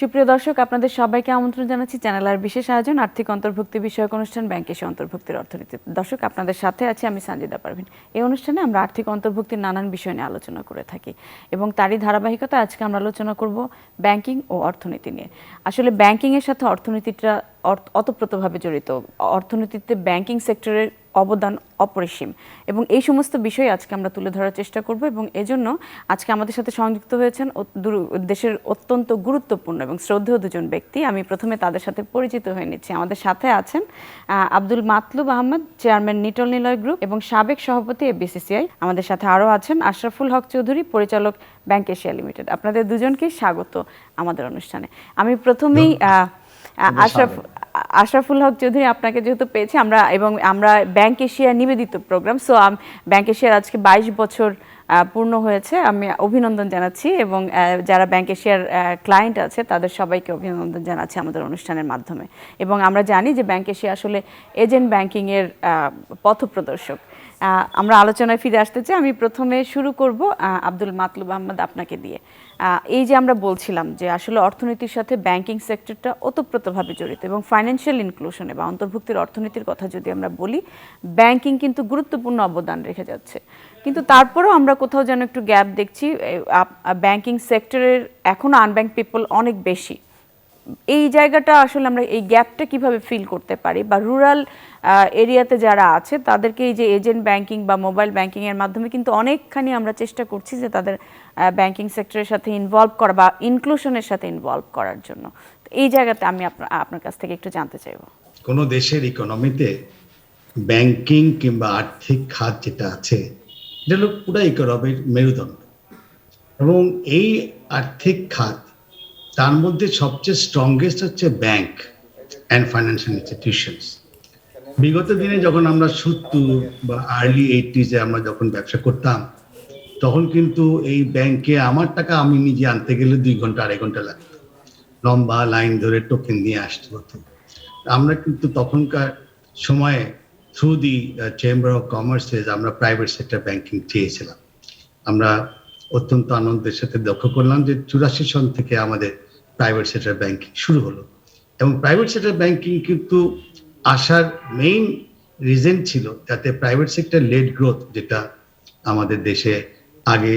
সুপ্রিয় দর্শক, আপনাদের সবাইকে আমন্ত্রণ জানাচ্ছি চ্যানেল আর বিশেষ আয়োজন আর্থিক অন্তর্ভুক্তি বিষয়ক অনুষ্ঠান ব্যাংক এশিয়া অন্তর্ভুক্তির অর্থনীতি। দর্শক, আপনাদের সাথে আছি আমি সঞ্জিদা পারভিন। এই অনুষ্ঠানে আমরা আর্থিক অন্তর্ভুক্তির নানান বিষয় নিয়ে আলোচনা করে থাকি এবং তারই ধারাবাহিকতা আজকে আমরা আলোচনা করব ব্যাংকিং ও অর্থনীতি নিয়ে। আসলে ব্যাংকিং এর সাথে অর্থনীতিটা অতপ্রতভাবে জড়িত। অর্থনীতিতে ব্যাংকিং সেক্টরের অবদান অপরিসীম এবং এই সমস্ত বিষয় আজকে আমরা তুলে ধরার চেষ্টা করব এবং এজন্য আজকে আমাদের সাথে সংযুক্ত হয়েছেন দেশের অত্যন্ত গুরুত্বপূর্ণ এবং শ্রদ্ধেয় দুজন ব্যক্তি। আমি প্রথমে তাদের সাথে পরিচিত হয়ে নিচ্ছি। আমাদের সাথে আছেন আব্দুল মাতলুব আহমদ, চেয়ারম্যান নিটল নিলয় গ্রুপ এবং সাবেক সভাপতি এফবিসিসিআই। আমাদের সাথে আরও আছেন আশরাফুল হক চৌধুরী, পরিচালক ব্যাংক এশিয়া লিমিটেড। আপনাদের দুজনকে স্বাগত আমাদের অনুষ্ঠানে। আমি প্রথমেই আশরাফুল হক চৌধুরী, আপনাকে যেহেতু পেয়েছি আমরা ব্যাংক এশিয়া নিবেদিত প্রোগ্রাম, সো ব্যাংক এশিয়ার আজকে 22 বছর পূর্ণ হয়েছে। আমি অভিনন্দন জানাচ্ছি এবং যারা ব্যাংক এশিয়ার ক্লায়েন্ট আছে তাদের সবাইকে অভিনন্দন জানাচ্ছি আমাদের অনুষ্ঠানের মাধ্যমে। এবং আমরা জানি যে ব্যাংক এশিয়া আসলে এজেন্ট ব্যাংকিংয়ের পথপ্রদর্শক। আমরা আলোচনায় ফিরে আসতে চাই। আমি প্রথমে শুরু করব আব্দুল মাতলুব আহমদ আপনাকে দিয়ে। এই যে আমরা বলছিলাম যে আসলে অর্থনীতির সাথে ব্যাংকিং সেক্টরটা ওতপ্রোতভাবে জড়িত এবং ফাইন্যান্সিয়াল ইনক্লুশনে বা অন্তর্ভুক্তির অর্থনীতির কথা যদি আমরা বলি, ব্যাংকিং কিন্তু গুরুত্বপূর্ণ অবদান রেখে যাচ্ছে। কিন্তু তারপরেও আমরা কোথাও যেন একটু গ্যাপ দেখছি। ব্যাংকিং সেক্টরের এখনও আনব্যাংক পিপল অনেক বেশি। এই জায়গাটা আসলে আমরা এই গ্যাপটা কিভাবে ফিল করতে পারি, বা রুরাল এরিয়াতে যারা আছে তাদেরকে এই যে এজেন্ট ব্যাংকিং বা মোবাইল ব্যাংকিং এর মাধ্যমে কিন্তু অনেকখানি আমরা চেষ্টা করছি যে তাদের ব্যাংকিং সেক্টরের সাথে ইনভলভ করা বা ইনক্লুশনের সাথে ইনভলভ করার জন্য। এই জায়গাতে আমি আপনার কাছ থেকে একটু জানতে চাইব। কোনো দেশের ইকোনমিতে ব্যাংকিং কিংবা আর্থিক খাত যেটা আছে এটা হলো পুরো ইকোনমির মেরুদণ্ড, এবং এই আর্থিক খাত তার মধ্যে সবচেয়ে স্ট্রংগেস্ট হচ্ছে ব্যাংক অ্যান্ড ফাইন্যান্সিয়াল ইনস্টিটিউশনস। বিগত দিনে যখন আমরা 70 বা আর্লি 80s আমরা যখন ব্যবসা করতাম, তখন কিন্তু এই ব্যাংকে আমার টাকা আমি নিজে আনতে গেলে 2 ঘন্টা 2.5 ঘন্টা লাগতো, লম্বা লাইন ধরে টোকেন নিয়ে আসতে হতো। আমরা কিন্তু তখনকার সময়ে থ্রু দি চেম্বার অফ কমার্সে আমরা প্রাইভেট সেক্টর ব্যাংকিং চেয়েছিলাম। আমরা অত্যন্ত আনন্দের সাথে লক্ষ্য করলাম যে 84 সন থেকে আমাদের প্রাইভেট সেক্টর ব্যাংকিং শুরু হলো, এবং প্রাইভেট সেক্টর ব্যাংকিং কিন্তু আসার মেইন রিজন ছিল যাতে প্রাইভেট সেক্টর লেড গ্রোথ, যেটা আমাদের দেশে আগে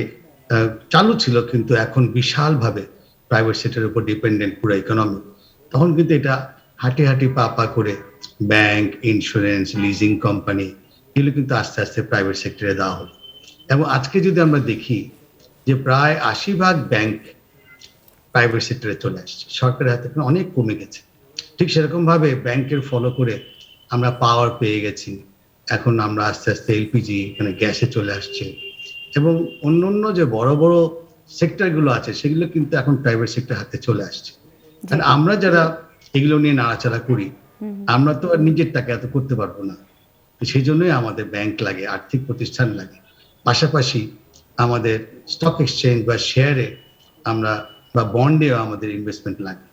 চালু ছিল কিন্তু এখন বিশালভাবে প্রাইভেট সেক্টরের উপর ডিপেন্ডেন্ট পুরো ইকোনমি, তখন কিন্তু এটা হাঁটি হাঁটি পা পা করে ব্যাংক, ইন্স্যুরেন্স, লিজিং কোম্পানি এগুলো কিন্তু আস্তে আস্তে প্রাইভেট সেক্টরে দেওয়া হলো। এবং আজকে যদি আমরা দেখি যে প্রায় 80% ব্যাংক প্রাইভেট সেক্টরে চলে আসছে, সরকারের হাতে অনেক কমে গেছে। ঠিক সেরকম ভাবে ব্যাংকের ফলো করে আমরা পাওয়ার পেয়ে গেছি, এখন আমরা আস্তে আস্তে এলপিজি এখানে গ্যাসে চলে আসছে, এবং অন্য যে বড় বড় সেক্টরগুলো আছে সেগুলো কিন্তু এখন প্রাইভেট সেক্টর হাতে চলে আসছে। আমরা যারা এগুলো নিয়ে নাড়াচাড়া করি, আমরা তো আর নিজের টাকা এত করতে পারবো না, সেই জন্যই আমাদের ব্যাংক লাগে, আর্থিক প্রতিষ্ঠান লাগে, পাশাপাশি আমাদের স্টক এক্সচেঞ্জ বা শেয়ারে আমরা বা বন্ডেও আমাদের ইনভেস্টমেন্ট লাগে।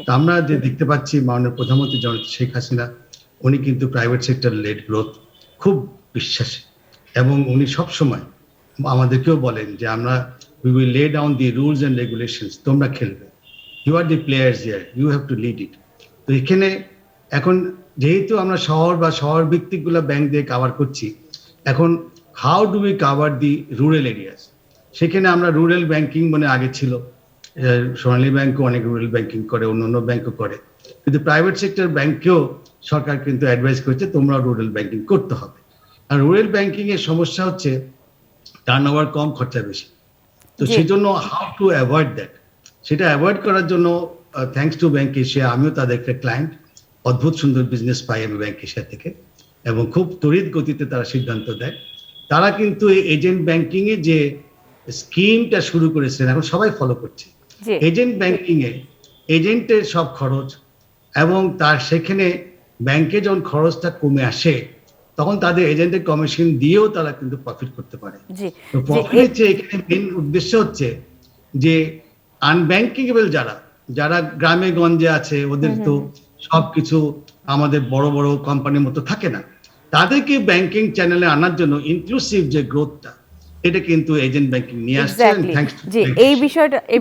তো আমরা যে দেখতে পাচ্ছি মাননীয় প্রধানমন্ত্রী জননেত্রী শেখ হাসিনা, উনি কিন্তু প্রাইভেট সেক্টর লেড গ্রোথ খুব বিশ্বাসী, এবং উনি সবসময় আমাদেরকেও বলেন যে আমরা we will lay down the rules and regulations, তোমরা খেলবে, you are the players here, you have to lead it. তো এখানে এখন যেহেতু আমরা শহর বা শহর ভিত্তিক গুলা ব্যাংক দিয়ে কাভার করছি, এখন how do we cover the rural areas, সেখানে আমরা রুরাল ব্যাংকিং মানে আগে ছিল, সোনালী ব্যাংকও অনেক রুরাল ব্যাংকিং করে, অন্য ব্যাংকও করে, কিন্তু প্রাইভেট সেক্টর ব্যাংকেও সরকার কিন্তু অ্যাডভাইস করেছে তোমরা রুরাল ব্যাংকিং করতে হবে। আর রুরাল ব্যাংকিং এর সমস্যা হচ্ছে টার্নওভার কম, খরচা বেশি। তো সেই জন্য হাউ টু অ্যাভয়েড দ্যাট, সেটা অ্যাভয়েড করার জন্য থ্যাঙ্কস টু ব্যাংক এশিয়া, আমিও তাদের একটা ক্লায়েন্ট, অদ্ভুত সুন্দর বিজনেস পাই আমি ব্যাংক এশিয়া থেকে, এবং খুব তড়িৎ গতিতে তারা সিদ্ধান্ত দেয়। তারা কিন্তু এই এজেন্ট ব্যাংকিং এ যে স্কিমটা শুরু করেছিলেন এখন সবাই ফলো করছে। এজেন্ট ব্যাংকিং এ এজেন্টের সব খরচ, এবং তার সেখানে ব্যাংকে যখন খরচটা কমে আসে তখন তাদের এজেন্টের কমিশন দিয়েও তারা কিন্তু প্রফিট করতে পারে। তো প্রফিটের চেয়ে এখানে মেইন উদ্দেশ্য হচ্ছে যে আনব্যাংকিংয়েবল যারা গ্রামে গঞ্জে আছে, ওদের তো সবকিছু আমাদের বড় বড় কোম্পানির মতো থাকে না, তাদেরকে ব্যাংকিং চ্যানেলে আনার জন্য ইনক্লুসিভ যে গ্রোথটা, এটা কিন্তু এজেন্ট ব্যাংকিং নিয়ে আসছে। Exactly. Thanks to G, bank এই এশিয়া।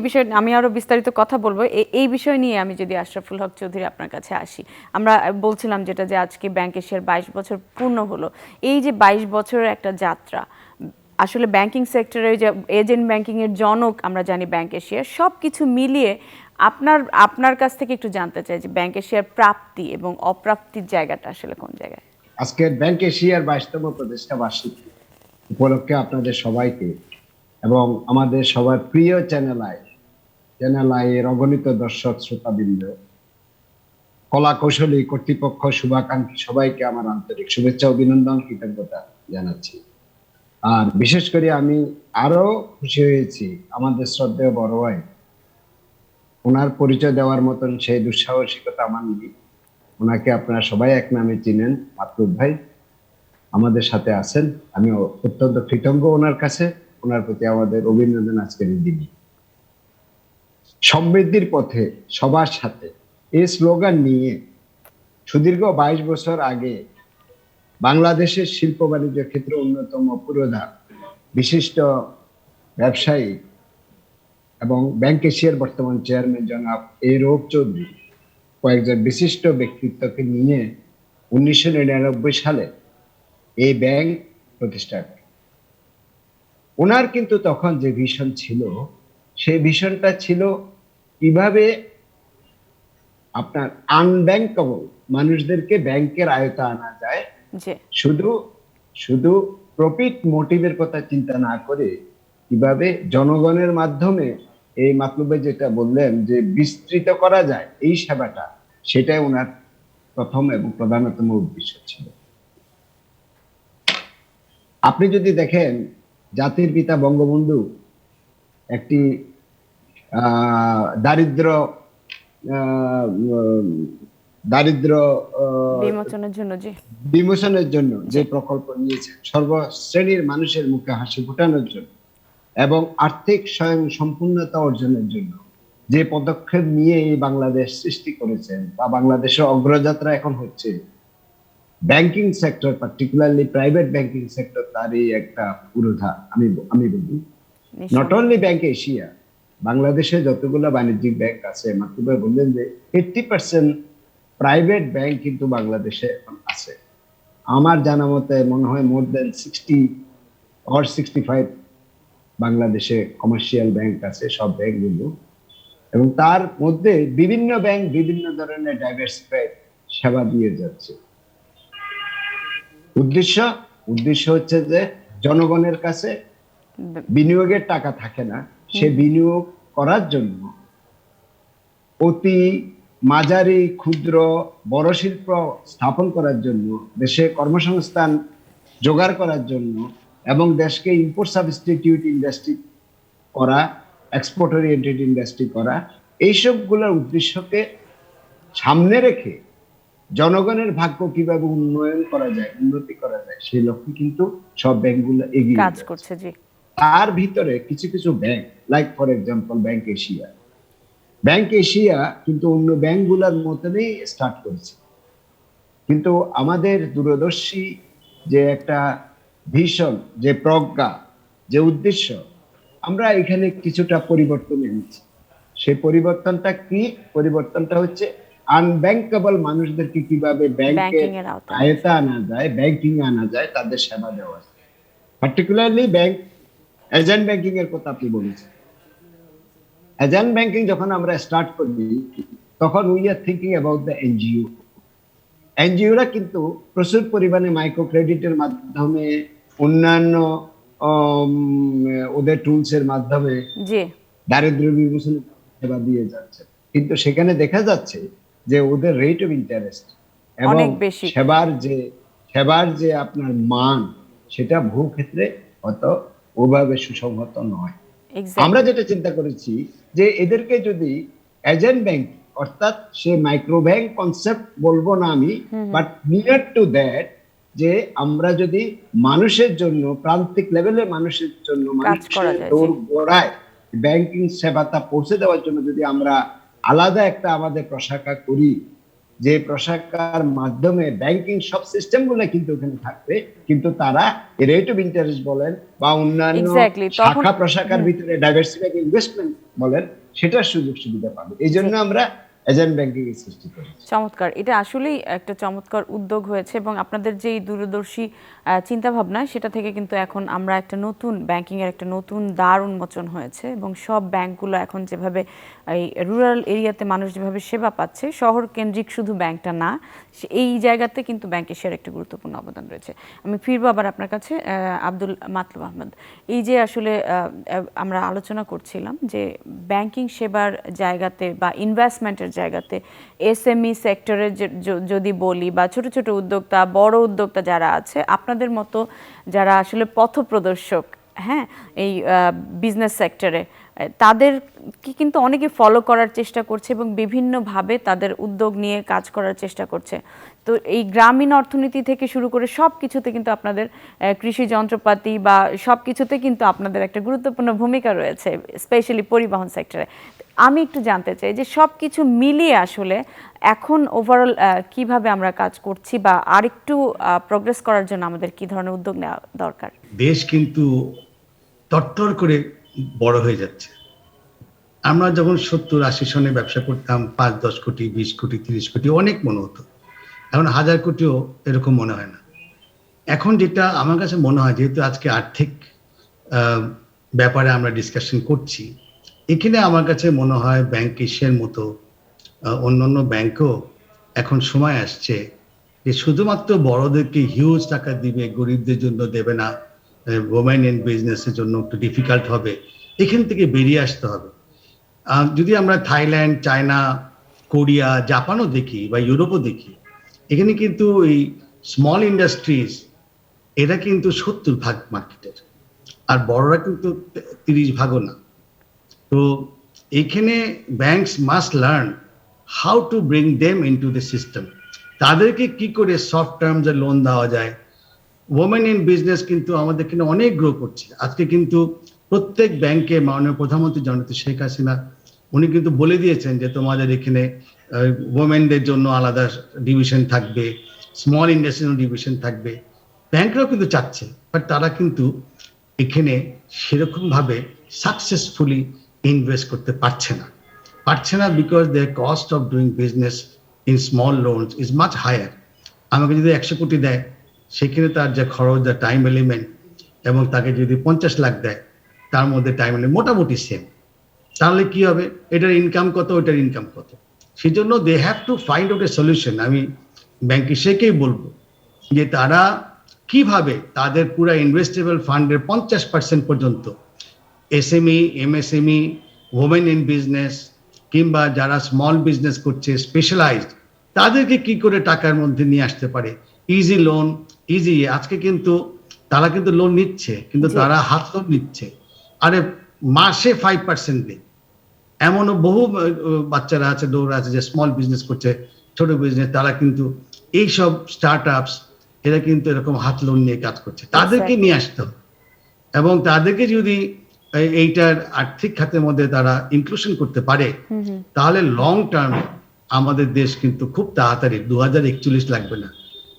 বিষয়টা আমি আরো বিস্তারিত কথা বলবো। এই বিষয় নিয়ে আমি যদি আশরাফুল হক চৌধুরী আপনার কাছে আসি, আমরা বলছিলাম যেটা যে আজকে ব্যাংক এশিয়ার 22 বছর পূর্ণ হলো। এই যে 22 বছরের একটা যাত্রা, আসলে ব্যাংকিং সেক্টরে যে এজেন্ট ব্যাংকিং এর জনক আমরা জানি ব্যাংক এশিয়া, সব কিছু মিলিয়ে আপনার কাছ থেকে একটু জানতে চাই যে ব্যাংক এশিয়ার প্রাপ্তি এবং অপ্রাপ্তির জায়গাটা আসলে কোন জায়গায়? আজকের ব্যাংক এশিয়ার 22তম প্রতিষ্ঠা বার্ষিকী উপলক্ষে আপনাদের সবাইকে এবং আমাদের সবার প্রিয় চ্যানেল আই এর অগণিত দর্শক শ্রোতাবৃন্দ, কলা কৌশলী কর্তৃপক্ষ, শুভাকাঙ্ক্ষী সবাইকে আমার আন্তরিক শুভেচ্ছা, অভিনন্দন, কৃতজ্ঞতা জানাচ্ছি। আর বিশেষ করে আমি আরো খুশি হয়েছি আমাদের শ্রদ্ধেয় বড় ভাই, ওনার পরিচয় দেওয়ার মতন সেই দুঃসাহসিকতা আমার নেই। ওনাকে আপনারা সবাই এক নামে চিনেন, মাতলুব ভাই আমাদের সাথে আছেন। আমি অত্যন্ত কৃতজ্ঞ ওনার কাছে, ওনার প্রতি আমাদের অভিনন্দন আজকের এই দিনে। সমৃদ্ধির পথে সবার সাথে, এই স্লোগান নিয়ে সুদীর্ঘ 22 বছর আগে বাংলাদেশের শিল্প বাণিজ্য ক্ষেত্রে অন্যতম পুরোধা বিশিষ্ট ব্যবসায়ী এবং ব্যাংক এশিয়ার বর্তমান চেয়ারম্যান জনাব রৌফ চৌধুরী কয়েকজন বিশিষ্ট ব্যক্তিত্বকে নিয়ে 1999 সালে এই ব্যাংক প্রতিষ্ঠা করে। ওনার কিন্তু তখন যে ভিশন ছিল, সেই ভিশনটা ছিল কিভাবে আপনার আনব্যাংকেবল মানুষদেরকে ব্যাংকের আয়তা আনা যায়, শুধু শুধু প্রফিট মোটিভের কথা চিন্তা না করে কিভাবে জনগণের মাধ্যমে এই মাতলুবে যেটা বললেন যে বিস্তৃত করা যায় এই সেবাটা, সেটাই ওনার প্রথম এবং প্রধানতম উদ্দেশ্য ছিল। আপনি যদি দেখেন জাতির পিতা বঙ্গবন্ধু একটি দারিদ্র বিমোচনের জন্য যে প্রকল্প নিয়েছে, সর্বশ্রেণীর মানুষের মুখে হাসি ফোটানোর জন্য এবং আর্থিক স্বয়ং সম্পূর্ণতা অর্জনের জন্য যে পদক্ষেপ নিয়ে এই বাংলাদেশ সৃষ্টি করেছেন বা বাংলাদেশের অগ্রযাত্রা এখন হচ্ছে, banking sector, particularly private banking sector, তারই একটা পুরোধা আমি বলি। নট অনলি ব্যাংক এশিয়া, বাংলাদেশে যতগুলো বাণিজ্যিক ব্যাংক আছে, মাত্র বললেন যে 80% প্রাইভেট ব্যাংক কিন্তু বাংলাদেশে এখন আছে। আমার জানা মতে মনে হয় মোর দেন 60 or 65 বাংলাদেশে কমার্শিয়াল ব্যাংক আছে, সব ব্যাংকগুলো, এবং তার মধ্যে বিভিন্ন ব্যাংক বিভিন্ন ধরনের ডাইভার্সিফাইড সেবা দিয়ে যাচ্ছে। উদ্দেশ্য হচ্ছে যে জনগণের কাছে বিনিয়োগের টাকা থাকে না, সে বিনিয়োগ করার জন্য অতি মাঝারি ক্ষুদ্র বড় শিল্প স্থাপন করার জন্য, দেশে কর্মসংস্থান জোগাড় করার জন্য এবং দেশকে ইম্পোর্ট সাবস্টিটিউট ইন্ডাস্ট্রি করা, এক্সপোর্ট ওরিয়েন্টেড ইন্ডাস্ট্রি করা, এইসবগুলোর উদ্দেশ্যকে সামনে রেখে জনগণের ভাগ্য কিভাবে উন্নয়ন করা যায়, উন্নতি করা যায়, সেই লক্ষ্যে কিন্তু সব ব্যাংকগুলো এগিয়ে কাজ করছে। তার ভিতরে কিছু কিছু bank, like for example bank Asia কিন্তু অন্য ব্যাংকগুলোর মতনই স্টার্ট করেছে, কিন্তু আমাদের দূরদর্শী যে একটা ভিশন, যে প্রজ্ঞা, যে উদ্দেশ্য, আমরা এখানে কিছুটা পরিবর্তন এনেছি। সেই পরিবর্তনটা কি? পরিবর্তনটা হচ্ছে আনব্যাংকেবল মানুষদেরকে কিভাবে ব্যাংকের আয়তা আনা যায়, ব্যাংকিং আনা যায়, তাদের সেবা দেওয়া যায়। পার্টিকুলারলি ব্যাংক এজেন্ট ব্যাংকিং এর কথা আপনি বলেছেন। এজেন্ট ব্যাংকিং যখন আমরা স্টার্ট করি, তখন we are thinking about the এনজিওরা কিন্তু প্রচুর পরিমাণে মাইক্রো ক্রেডিটের মাধ্যমে, অন্যান্য ওদের টুলস এর মাধ্যমে দারিদ্র্য বিমোচন সেবা দিয়ে যাচ্ছে, কিন্তু সেখানে দেখা যাচ্ছে যে ওদের রেট অফ ইন্টারেস্ট এবং সেবার যে আপনার মান, সেটা বহু ক্ষেত্রে অত ওভাবে সুসংহত নয়। আমরা যেটা চিন্তা করেছি যে এদেরকে যদি এজেন্ট ব্যাংক, অর্থাৎ সে মাইক্রো ব্যাংক কনসেপ্ট বলবো না আমি, বাট নিয়ার টু দ্যাট, যে আমরা যদি মানুষের জন্য, প্রান্তিক লেভেলে মানুষের জন্য, মানুষের দৌড় গোড়ায় ব্যাংকিং সেবাটা পৌঁছে দেওয়ার জন্য যদি আমরা আলাদা একটা আমাদের প্রশাখা করি, যে প্রশাখার মাধ্যমে ব্যাংকিং সব সিস্টেমগুলো কিন্তু ওখানে থাকবে, কিন্তু তারা রেট অফ ইন্টারেস্ট বলেন বা অন্যান্য এক্স্যাক্টলি তখন শাখা প্রশাখার ভিতরে ডাইভার্সিফাইড ইনভেস্টমেন্ট বলেন, সেটার সুযোগ সুবিধা পাবে। এই জন্য আমরা এজেন্ট ব্যাংকিং এর সৃষ্টি করেছি। চমৎকার, এটা আসলেই একটা চমৎকার উদ্যোগ হয়েছে এবং আপনাদের যে এই দূরদর্শী চিন্তা ভাবনা, সেটা থেকে কিন্তু এখন আমরা একটা নতুন ব্যাংকিং এর একটা নতুন দ্বার উন্মোচন হয়েছে এবং সব ব্যাংকগুলো এখন যেভাবে এই রুরাল এরিয়াতে মানুষ যেভাবে সেবা পাচ্ছে, শহর কেন্দ্রিক শুধু ব্যাংকটা না, এই জায়গাতে কিন্তু ব্যাংক এশিয়ার একটা গুরুত্বপূর্ণ অবদান রয়েছে। আমি ফিরবো আবার আপনার কাছে, আব্দুল মাতলুব আহমদ। এই যে আসলে আমরা আলোচনা করছিলাম যে ব্যাংকিং সেবার জায়গাতে বা ইনভেস্টমেন্টের জায়গাতে এসএমই সেক্টরে যদি বলি বা ছোট ছোট উদ্যোক্তা, বড় উদ্যোক্তা যারা আছে, আপনাদের মতো যারা আসলে পথপ্রদর্শক, হ্যাঁ, এই বিজনেস সেক্টরে, তাদেরকে কিন্তু অনেকে ফলো করার চেষ্টা করছে এবং বিভিন্নভাবে তাদের উদ্যোগ নিয়ে কাজ করার চেষ্টা করছে। তো এই গ্রামীণ অর্থনীতি থেকে শুরু করে সব কিছুতে কিন্তু আপনাদের কৃষি যন্ত্রপাতি বা সব কিছুতে কিন্তু আপনাদের একটা গুরুত্বপূর্ণ ভূমিকা রয়েছে, স্পেশালি পরিবহন সেক্টরে। আমি একটু জানতে চাই যে সব কিছু মিলিয়ে আসলে এখন ওভারঅল কিভাবে আমরা কাজ করছি বা আরেকটু প্রোগ্রেস করার জন্য আমাদের কি ধরনের উদ্যোগ নেওয়া দরকার? দেশ কিন্তু তরতর করে বড় হয়ে যাচ্ছে। আমরা যখন 70-80 সনে ব্যবসা করতাম, 5-10 কোটি, 20 কোটি, 30 কোটি অনেক মনে হতো। এখন 1000 কোটিও এরকম মনে হয় না। এখন যেটা আমার কাছে মনে হয়, যেহেতু আজকে আর্থিক ব্যাপারে আমরা ডিসকাশন করছি, এখানে আমার কাছে মনে হয় ব্যাংক এশিয়ার মতো অন্যান্য ব্যাংকও এখন সময় আসছে যে শুধুমাত্র বড়দেরকে হিউজ টাকা দিবে, গরিবদের জন্য দেবে না, ওমেন ইন বিজনেসের জন্য একটু ডিফিকাল্ট হবে, এখান থেকে বেরিয়ে আসতে হবে। যদি আমরা থাইল্যান্ড, চায়না, কোরিয়া, জাপানও দেখি বা ইউরোপও দেখি, এখানে কিন্তু এই স্মল ইন্ডাস্ট্রিজ এরা কিন্তু 70% মার্কেটের, আর বড়রা কিন্তু 30% না। তো এখানে banks must learn how to bring them into the system. তাদেরকে কি করে সফট টার্মসে লোন দেওয়া যায়। ওমেন ইন বিজনেস কিন্তু আমাদের এখানে অনেক গ্রো করছে। আজকে কিন্তু প্রত্যেক ব্যাংকে মাননীয় প্রধানমন্ত্রী জননেত্রী শেখ হাসিনা উনি কিন্তু বলে দিয়েছেন যে তোমাদের এখানে ওমেনদের জন্য আলাদা ডিভিশন থাকবে, স্মল ইন্ডাস্ট্রিয়াল ডিভিশন থাকবে। ব্যাংকরাও কিন্তু চাচ্ছে, বাট তারা কিন্তু এখানে সেরকম ভাবে সাকসেসফুলি ইনভেস্ট করতে পারছে না because the cost of doing business in small loans is much higher. আমাকে যদি 100 কোটি দেয়, সেখানে তার যে খরচ, দ্য টাইম এলিমেন্ট, এবং তাকে যদি 50 লাখ দেয়, তার মধ্যে টাইম এলিমেন্ট মোটামুটি সেম। তাহলে কি হবে, এটার ইনকাম কত, ওটার ইনকাম কত। সেই জন্য they have to find out a solution. আমি ব্যাংকে সেকেই বলবো যে তারা কিভাবে তাদের পুরো ইনভেস্টেবল ফান্ডের 50% পর্যন্ত SME, MSME, women in business কিংবা যারা স্মল বিজনেস করছে স্পেশালাইজড, তাদেরকে কি করে টাকার মধ্যে নিয়ে আসতে পারে। ইজি লোন, ইজি, আজকে কিন্তু তারা কিন্তু লোন নিচ্ছে, কিন্তু তারা হাত লোন নিচ্ছে, আরে মাসে 5% দেয়। এমনও বহু বাচ্চারা আছে, দৌড় আছে, যে স্মল বিজনেস করছে, ছোট বিজনেস, তারা কিন্তু এইসব স্টার্ট আপস এরা কিন্তু এরকম হাত লোন নিয়ে কাজ করছে। তাদেরকে নিয়ে আসতে হবে এবং তাদেরকে যদি এইটার আর্থিক খাতের মধ্যে তারা ইনক্লুশন করতে পারে, তাহলে লং টার্মে আমাদের দেশ কিন্তু খুব তাড়াতাড়ি 2041 লাগবে না,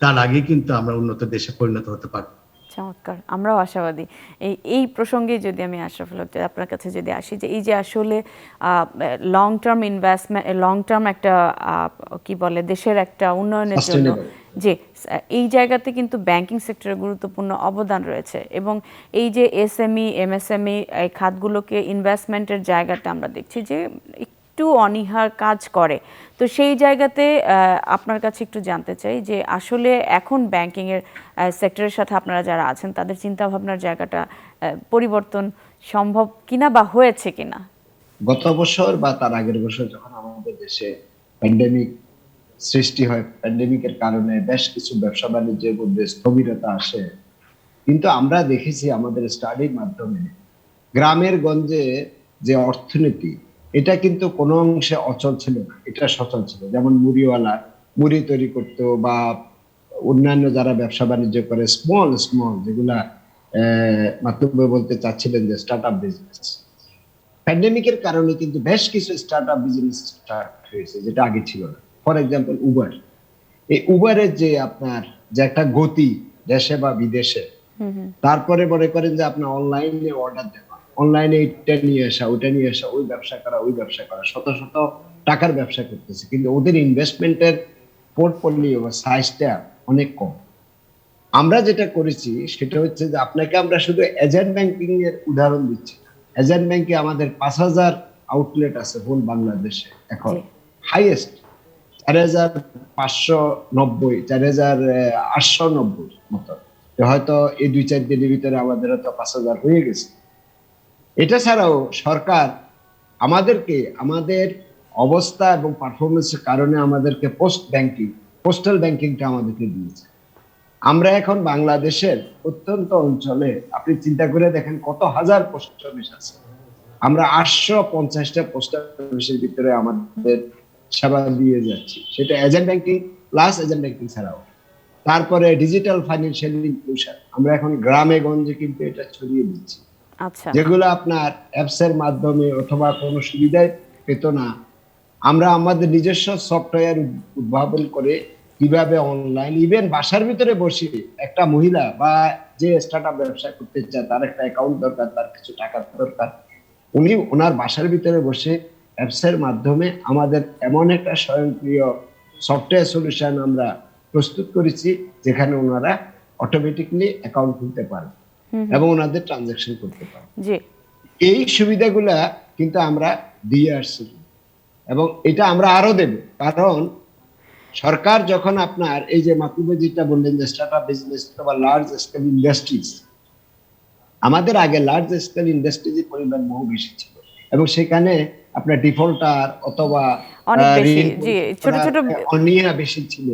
তার আগে কিন্তু আমরা উন্নত দেশে পরিণত হতে পারবো। চমৎকার, আমরাও আশাবাদী। এই প্রসঙ্গে যদি আমি আশরাফুল হক আপনার কাছে যদি আসি, যে এই যে আসলে long term investment, long term একটা কি বলে দেশের একটা উন্নয়নের জন্য, যে এই জায়গাতে কিন্তু ব্যাংকিং সেক্টরের গুরুত্বপূর্ণ অবদান রয়েছে এবং এই যে এসএমই, এমএসএমই এই খাতগুলোকে ইনভেস্টমেন্টের জায়গাটা আমরা দেখছি যে একটু অনীহার কাজ করে। তো সেই জায়গাতে আপনার কাছে একটু জানতে চাই যে আসলে এখন ব্যাংকিংয়ের সেক্টরের সাথে আপনারা যারা আছেন, তাদের চিন্তাভাবনার জায়গাটা পরিবর্তন সম্ভব কিনা বা হয়েছে কিনা। গত বছর বা তার আগের বছর যখন আমাদের দেশে প্যান্ডেমিক সৃষ্টি হয়, প্যান্ডেমিকের কারণে বেশ কিছু ব্যবসা বাণিজ্যের মধ্যে স্থবিরতা আসে, কিন্তু আমরা দেখেছি আমাদের স্টাডির মাধ্যমে গ্রামের গঞ্জে যে অর্থনীতি, এটা কিন্তু কোনো অংশে অচল ছিল না, এটা সচল ছিল। যেমন মুড়িওয়ালা মুড়ি তৈরি করতো বা অন্যান্য যারা ব্যবসা বাণিজ্য করে স্মল যেগুলা মাতুব্য বলতে চাচ্ছিলেন যে স্টার্ট আপ বিজনেস, প্যান্ডেমিকের কারণে কিন্তু বেশ কিছু স্টার্ট আপ বিজনেস স্টার্ট হয়েছে, যেটা আগে ছিল না। ফর এক্সাম্পল উবার, এই উবারের যে আপনার যে একটা গতি দেশে বা বিদেশে, তারপরে মনে করেন যে আপনার অনলাইনে অর্ডার দেওয়া, অনলাইনে এটা নিয়ে আসা, ওইটা নিয়ে আসা, ওই ব্যবসা করা, ওই ব্যবসা করা, শত শত টাকার ব্যবসা করতেছে, কিন্তু ওদের ইনভেস্টমেন্টের পোর্টফোলিও বা সাইজটা অনেক কম। আমরা যেটা করেছি সেটা হচ্ছে যে আপনাকে আমরা শুধু এজেন্ট ব্যাংকিং এর উদাহরণ দিচ্ছি। এজেন্ট ব্যাংকে আমাদের 5,000 আউটলেট আছে হোল বাংলাদেশে এখন, হাইয়েস্ট 4,590, 4,890 মতো। হয়তো এই 2-4 দিনের ভিতরে আমাদের হয়তো 5,000 হয়ে গেছে। এটা ছাড়াও সরকার আমাদেরকে আমাদের অবস্থা এবং পারফরমেন্সের কারণে আমাদেরকে পোস্টাল ব্যাংকিংটা আমাদেরকে দিয়েছে। আমরা এখন বাংলাদেশের প্রত্যন্ত অঞ্চলে আপনি চিন্তা করে দেখেন কত হাজার পোস্ট অফিস আছে, আমরা 850টা পোস্ট অফিসের ভিতরে আমাদের সেবা দিয়ে যাচ্ছি, সেটা agent banking plus agent banking ছাড়াও। তারপরে ডিজিটাল ফাইন্যান্সিয়াল ইনক্লুশন, আমরা এখন গ্রামে গঞ্জে কিন্তু এটা ছড়িয়ে দিচ্ছি, আচ্ছা, যেগুলো আপনার অ্যাপস এর মাধ্যমে অথবা কোনো সুবিধায় পেত না। আমরা আমাদের নিজস্ব সফটওয়্যার উদ্ভাবন করে কিভাবে অনলাইন, ইভেন বাসার ভিতরে বসে একটা মহিলা বা যে স্টার্টআপ ব্যবসা করতে চায়, তার একটা অ্যাকাউন্ট দরকার, তার কিছু টাকা দরকার, উনি ওনার বাসার ভিতরে বসে অ্যাপস এর মাধ্যমে আমাদের এমন একটা স্বয়ংক্রিয় সফটওয়্যার সলিউশন আমরা প্রস্তুত করেছি যেখানে ওনারা অটোমেটিকলি অ্যাকাউন্ট খুলতে পারে এবং ওনাদের ট্রানজাকশন করতে পারে। জি, এই সুবিধাগুলা কিন্তু আমরা দিয়ে আসছি এবং এটা আমরা আরো দেব, কারণ সরকার যখন আপনার এই যে মাতুবে যেটা বললেন যে স্টার্টআপ বিজনেস বা লার্জ স্কেল ইন্ডাস্ট্রিজ, আমাদের আগে লার্জ স্কেল ইন্ডাস্ট্রিজের পরিমাণ বহু বেশি ছিল এবং সেখানে আপনার ডিফল্টার অথবা অনেক বেশি, জি, ছোট ছোট অনিয়া বেশি ছিল।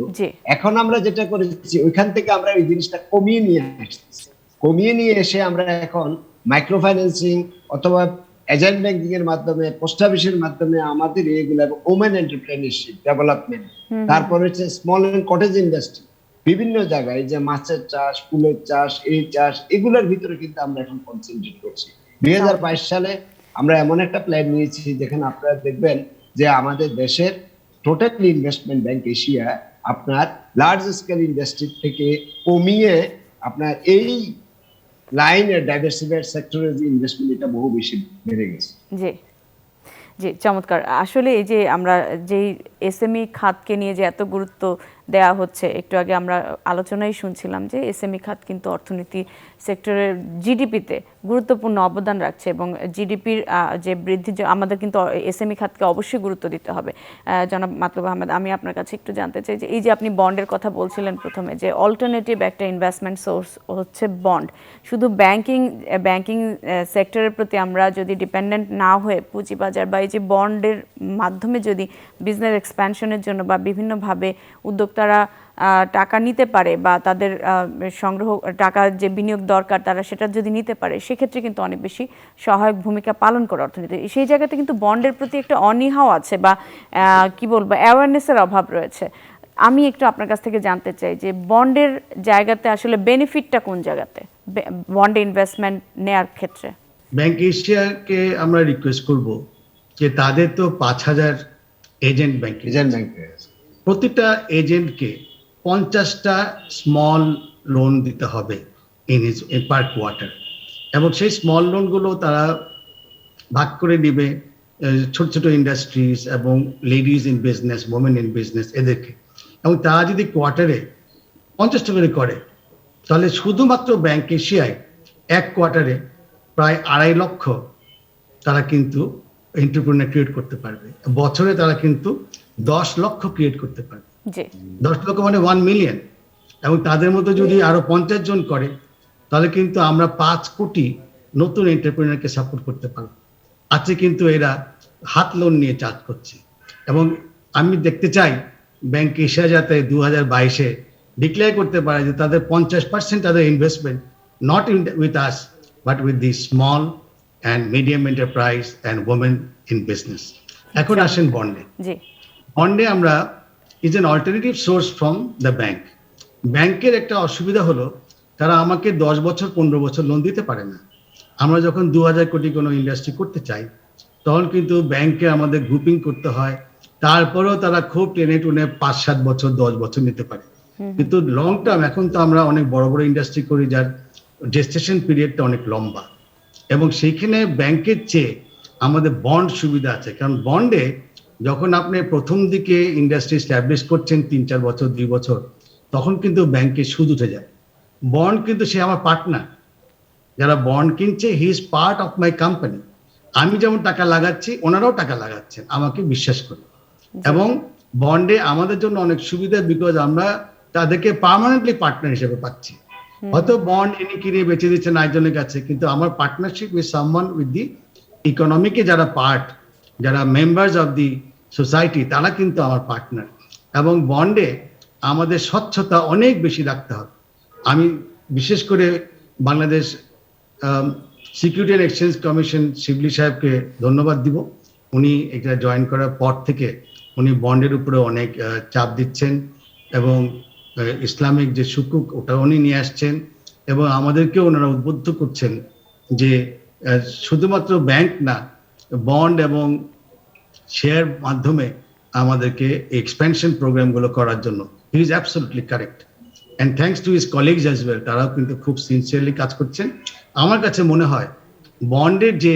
এখন আমরা যেটা করেছি ওইখান থেকে আমরা এই জিনিসটা কমিয়ে নিয়ে আসছি, কমিয়ে নিয়ে এসে আমরা এখন মাইক্রো ফাইন্যান্সিং অথবা এজেন্ট ব্যাংকিং এর মাধ্যমে, পোস্ট অফিসের মাধ্যমে আমাদের এগুলো ওমেন এন্টারপ্রেনিয়রশিপ ডেভেলপমেন্ট, তারপর হচ্ছে স্মল এন্ড কটেজ ইন্ডাস্ট্রি, বিভিন্ন জায়গায় যে মাছের চাষ, ফুলের চাষ, এই চাষ, এগুলোর ভিতরে কিন্তু আমরা এখন কনসেন্ট্রেট করছি। 2022 সালে আমরা এমন একটা প্ল্যান নিয়েছি যেখানে আপনারা দেখবেন যে আমাদের দেশের টোটাল ইনভেস্টমেন্ট ব্যাংক এশিয়া আপনার লার্জ স্কেল ইন্ডাস্ট্রি থেকে কমিয়ে আপনার এই লাইনের ডাইভার্সিফাইড সেক্টরের যে ইনভেস্টমেন্ট এটা বহু বেশি বেড়ে গেছে। জি, জি, চমৎকার। আসলে এই যে আমরা যেই এসএমই খাতকে নিয়ে যে এত গুরুত্ব দেওয়া হচ্ছে, একটু আগে আমরা আলোচনায় শুনছিলাম যে এসএমই খাত কিন্তু অর্থনীতি সেক্টরের জিডিপিতে গুরুত্বপূর্ণ অবদান রাখছে এবং জিডিপির যে বৃদ্ধি, আমাদের কিন্তু এসএমই খাতকে অবশ্যই গুরুত্ব দিতে হবে। জনাব মাতলুব আহমেদ, আমি আপনার কাছে একটু জানতে চাই যে এই যে আপনি বন্ডের কথা বলছিলেন প্রথমে, যে অল্টারনেটিভ একটা ইনভেস্টমেন্ট সোর্স হচ্ছে বন্ড। শুধু ব্যাংকিং সেক্টরের প্রতি আমরা যদি ডিপেন্ডেন্ট না হয়ে পুঁজিবাজার বা এই যে বন্ডের মাধ্যমে যদি বিজনেস এক্সপ্যানশনের জন্য বা বিভিন্নভাবে উদ্যোক্তারা টাকা নিতে পারে বা তাদের সংগ্রহ টাকার যে বিনিয়োগ দরকার তারা সেটা যদি নিতে পারে, সেক্ষেত্রে কিন্তু অনেক বেশি সহায়ক ভূমিকা পালন করে অর্থনীতি। সেই জায়গাতে কিন্তু বন্ডের প্রতি একটা অনীহাও আছে বা কি বলবো, অ্যাওয়ারনেসের অভাব রয়েছে। আমি একটু আপনার কাছ থেকে জানতে চাই যে বন্ডের জায়গাতে আসলে বেনিফিটটা কোন জায়গাতে বন্ডে ইনভেস্টমেন্ট নেওয়ার ক্ষেত্রে? ব্যাংক এশিয়াকে আমরা রিকোয়েস্ট করব যে তাদের তো 5,000 এজেন্ট ব্যাংকে, প্রতিটা এজেন্টকে 50টা স্মল লোন দিতে হবে ইন পার কোয়ার্টার, এবং সেই স্মল লোনগুলো তারা ভাগ করে দিবে ছোট ছোট ইন্ডাস্ট্রিজ এবং ladies in business, women in business, এদেরকে। এবং তারা যদি কোয়ার্টারে 50টা করে তাহলে শুধুমাত্র ব্যাংক এশিয়ায় এক কোয়ার্টারে প্রায় 2.5 লক্ষ তারা কিন্তু এন্টারপ্রেনার ক্রিয়েট করতে পারবে। বছরে তারা কিন্তু 10 লক্ষ ক্রিয়েট করতে পারবে। 10 লক্ষ মানে 1 মিলিয়ন, এবং তাদের মধ্যে যদি আরো 50 জন করে তাহলে কিন্তু আমরা 5 কোটি নতুন এন্টারপ্রেনারকে সাপোর্ট করতে পারবো। আজকে কিন্তু এরা হাত লোন নিয়ে চাষ করছে, এবং আমি দেখতে চাই ব্যাংক এশিয়া যাতে 2022-এ ডিক্লেয়ার করতে পারে যে তাদের 50% তাদের investment not with us but with the small and medium enterprise and women in business. এখন আসেন বন্ডে। বন্ডে আমরা is an alternative source from the bank. ব্যাংকের একটা অসুবিধা হলো তারা আমাকে 10 বছর 15 বছর লোন দিতে পারে না। আমরা যখন 2000 কোটি কোনো ইন্ডাস্ট্রি করতে চাই তখন কিন্তু ব্যাংকে আমাদের গ্রুপিং করতে হয়, তারপরেও তারা খুব টেনে টুনে 5-7 বছর 10 বছর নিতে পারে। কিন্তু লং টার্ম এখন তো আমরা অনেক বড় বড় ইন্ডাস্ট্রি করি যার জেস্টেশন পিরিয়ডটা অনেক লম্বা, এবং সেইখানে ব্যাংকের চেয়ে আমাদের বন্ড সুবিধা আছে। কারণ বন্ডে যখন আপনি প্রথম দিকে ইন্ডাস্ট্রি স্ট্যাবলিশ করছেন 3-4 বছর 2 বছর, তখন কিন্তু ব্যাংকে সুদ উঠে যায়। বন্ড কিন্তু সে আমার পার্টনার, যারা বন্ড কিনছে he is part of my company. আমি যেমন টাকা লাগাচ্ছি ওনারাও টাকা লাগাচ্ছেন আমাকে বিশ্বাস করে, এবং বন্ডে আমাদের জন্য অনেক সুবিধা, বিকজ আমরা তাদেরকে পার্মানেন্টলি পার্টনার হিসেবে পাচ্ছি। হয়তো বন্ড এনে কিনে বেঁচে দিচ্ছেন একজনের কাছে, কিন্তু আমার partnership with someone with the ইকোনমিকে যারা পার্ট, যারা মেম্বার্স অফ দি সোসাইটি, তারা কিন্তু আমার পার্টনার। এবং বন্ডে আমাদের স্বচ্ছতা অনেক বেশি রাখতে হবে। আমি বিশেষ করে Bangladesh security and exchange commission Shibli সাহেবকে ধন্যবাদ দিব। উনি এটা জয়েন করার পর থেকে উনি বন্ডের উপরে অনেক চাপ দিচ্ছেন, এবং ইসলামিক যে সুকুক ওটা উনি নিয়ে আসছেন, এবং আমাদেরকেও ওনারা উদ্বুদ্ধ করছেন যে শুধুমাত্র ব্যাংক না, বন্ড এবং শেয়ার মাধ্যমে আমাদেরকে এক্সপ্যানশন প্রোগ্রামগুলো করার জন্য। He is absolutely correct, and thanks to his colleagues as well, তারাও কিন্তু খুব সিনসিয়ারলি কাজ করছেন। আমার কাছে মনে হয় বন্ডের যে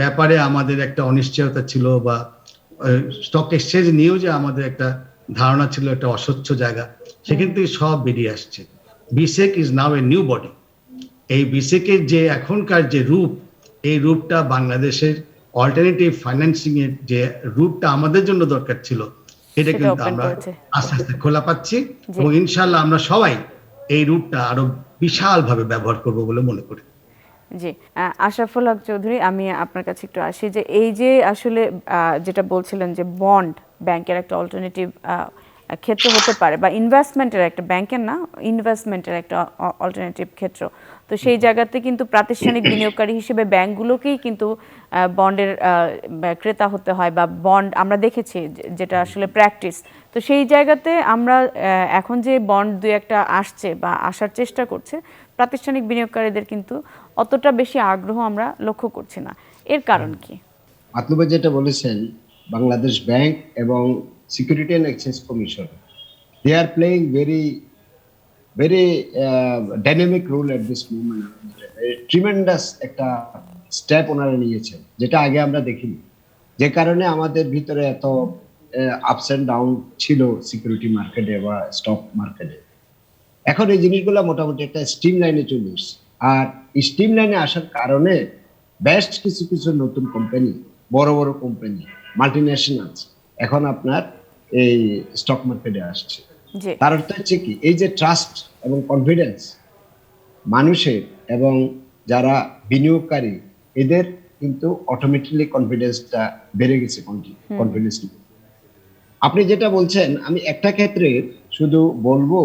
ব্যাপারে আমাদের একটা অনিশ্চয়তা ছিল, বা স্টক এক্সচেঞ্জ নিয়েও যে আমাদের একটা ধারণা ছিল একটা অস্বচ্ছ জায়গা, সেখান থেকে সব বেরিয়ে আসছে। বিসেক is now a new body. এই বিসেকের যে এখনকার যে রূপ, এই রূপটা বাংলাদেশের অল্টারনেটিভ ফাইন্যান্সিং এর যে রূপটা আমাদের জন্য দরকার ছিল, এটা কিন্তু আমরা আস্তে আস্তে খোলা পাচ্ছি, এবং ইনশাল্লাহ আমরা সবাই এই রূপটা আরো বিশাল ভাবে ব্যবহার করব বলে মনে করি। জি, আশরাফুল হক চৌধুরী, আমি আপনার কাছে একটু আসি যে এই যে আসলে যেটা বলছিলেন যে বন্ড ব্যাংকের একটা অল্টারনেটিভ ক্ষেত্র হতে পারে, বা ইনভেস্টমেন্টের একটা, ব্যাংকের না, ইনভেস্টমেন্টের একটা অল্টারনেটিভ ক্ষেত্র। তো সেই জায়গাতে কিন্তু প্রাতিষ্ঠানিক বিনিয়োগকারী হিসেবে ব্যাংকগুলোকেই কিন্তু বন্ডের ক্রেতা হতে হয়, বা বন্ড আমরা দেখেছি যেটা আসলে প্র্যাকটিস। তো সেই জায়গাতে আমরা এখন যে বন্ড দুই একটা আসছে বা আসার চেষ্টা করছে, প্রাতিষ্ঠানিক বিনিয়োগকারীদের কিন্তু অতটা বেশি আগ্রহ আমরা লক্ষ্য করছি না। এর কারণ কি? মাতলুবা যেটা বলেছেন, বাংলাদেশ ব্যাংক এবং security and exchange commission, they are playing very dynamic role at this moment. Tremendous একটা স্টেপ ওনারা নিয়েছেন, যেটা আগে আমরা দেখিনি, যে কারণে আমাদের ভিতরে এত আপস অ্যান্ড ডাউন ছিল সিকিউরিটি মার্কেটে বা স্টক মার্কেটে। এখন এই জিনিসগুলো মোটামুটি একটা স্ট্রিম লাইনে চলে এসছে, আর স্ট্রিম লাইনে আসার কারণে বেশ কিছু কিছু নতুন কোম্পানি, বড় বড় কোম্পানি, মাল্টিন্যাশনালস এখন আপনার এই স্টক মার্কেটে আসছে। তার অর্থ হচ্ছে কি, এই যে ট্রাস্ট এবং কনফিডেন্স মানুষের এবং যারা বিনিয়োগকারী, এদের কিন্তু অটোমেটিকলি কনফিডেন্সটা বেড়ে গেছে। কনফিডেন্স আপনি যেটা বলছেন, আমি একটা ক্ষেত্রে শুধু বলবো,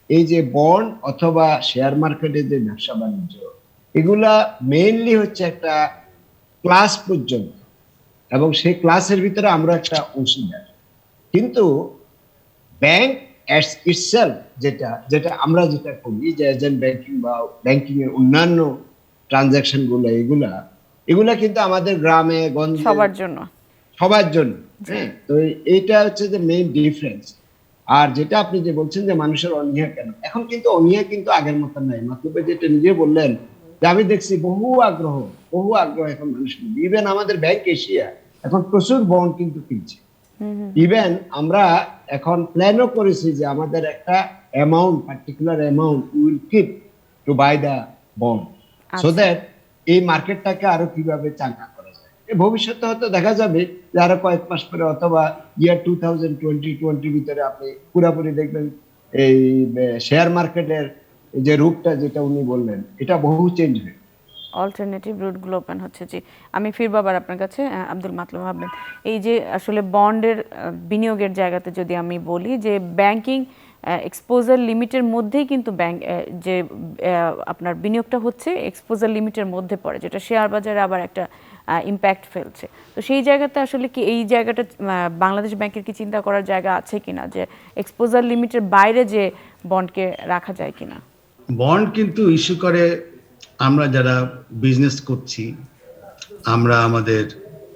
এই যে বন্ড অথবা শেয়ার মার্কেটের যে ব্যবসা বাণিজ্য, এগুলা মেইনলি হচ্ছে একটা ক্লাস পর্যন্ত, এবং সেই ক্লাসের ভিতরে আমরা একটা অংশীদার। কিন্তু ব্যাংক ইটসেলফ যেটা আমরা যেটা করি, যে এজেন্ট ব্যাংকিং বা ব্যাংকিং এর অন্যান্য ট্রানজাকশন গুলো, এগুলা কিন্তু আমাদের গ্রামে গঞ্জে সবার জন্য। হ্যাঁ, তো এইটা হচ্ছে যে মেইন ডিফারেন্স। আর যেটা আপনি যে বলছেন যে মানুষের অনীহা কেন, এখন কিন্তু অনীহা কিন্তু আগের মতো নাই। মাতলুবে যেটা নিজে বললেন যে আমি দেখছি বহু আগ্রহ এখন মানুষের, ইভেন আমাদের ব্যাংক এশিয়া এখন প্রচুর বন্ড কিন্তু কিনছে। ইভেন আমরা এখন প্ল্যানও করেছি যে আমাদের একটা amount, particular amount will keep to buy the bond, so that এই মার্কেটটাকে আরো কিভাবে চাঙ্গা করা যায়। ভবিষ্যতে হয়তো দেখা যাবে যে আরো কয়েক মাস পরে অথবা ইয়ার 2020 ভিতরে আপনি পুরোপুরি দেখবেন এই শেয়ার মার্কেটের যে রূপটা যেটা উনি বললেন, এটা বহু চেঞ্জ হয়ে অল্টারনেটিভ রুটগুলো ওপেন হচ্ছে। জি, আমি ফিরবো আবার আপনার কাছে আব্দুল মাতলুব ভাববেন। এই যে আসলে বন্ডের বিনিয়োগের জায়গাতে যদি আমি বলি যে ব্যাংকিং এক্সপোজার লিমিটের মধ্যেই কিন্তু ব্যাংক যে আপনার বিনিয়োগটা হচ্ছে এক্সপোজার লিমিটের মধ্যে পড়ে, যেটা শেয়ার বাজারে আবার একটা ইম্প্যাক্ট ফেলছে। তো সেই জায়গাতে আসলে কি এই জায়গাটা বাংলাদেশ ব্যাংকের কি চিন্তা করার জায়গা আছে কিনা, যে এক্সপোজার লিমিটের বাইরে যে বন্ডকে রাখা যায় কিনা? বন্ড কিন্তু ইস্যু করে আমরা যারা বিজনেস করছি, আমরা আমাদের